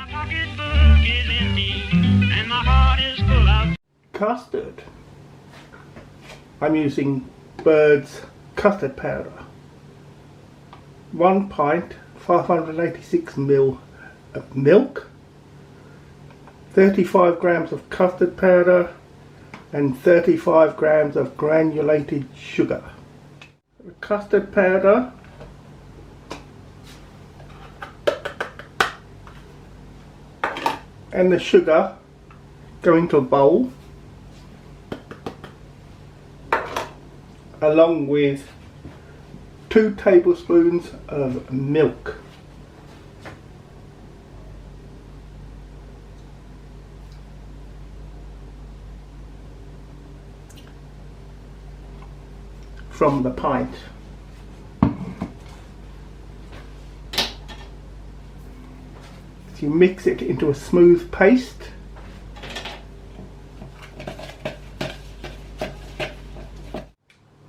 My pocketbook is empty and my heart is full of custard. I'm using Bird's custard powder. 1 pint, 586 ml of milk, 35 grams of custard powder and 35 grams of granulated sugar. The custard powder and the sugar go into a bowl along with 2 tablespoons of milk. From the pint. So you mix it into a smooth paste.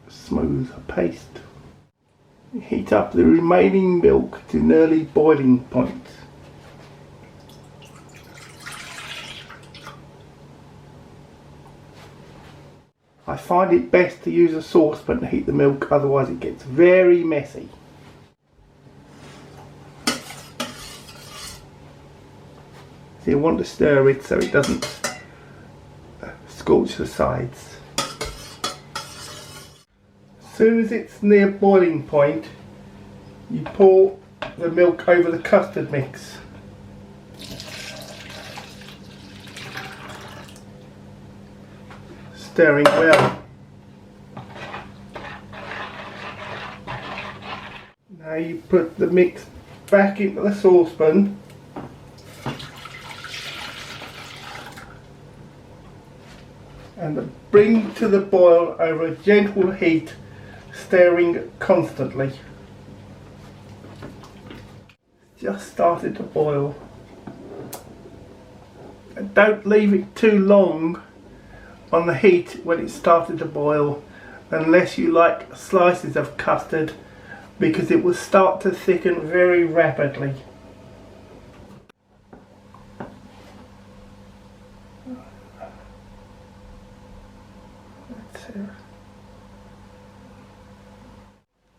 Smooth paste. Heat up the remaining milk to nearly boiling point. I find it best to use a saucepan to heat the milk, otherwise it gets very messy. So you want to stir it so it doesn't scorch the sides. As soon as it's near boiling point, you pour the milk over the custard mix. Stirring well. Now you put the mix back into the saucepan and bring to the boil over a gentle heat, stirring constantly. Just started to boil. And don't leave it too long on the heat when it started to boil, unless you like slices of custard, because it will start to thicken very rapidly.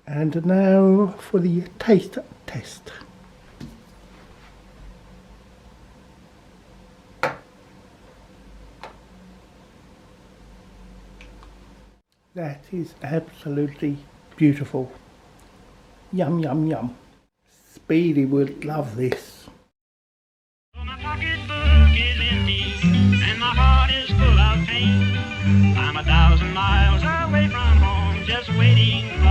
And now for the taste test. That is absolutely beautiful. Yum, yum, yum. Speedy would love this. My pocketbook is empty and my heart is full of pain. I'm 1,000 miles away from home, just waiting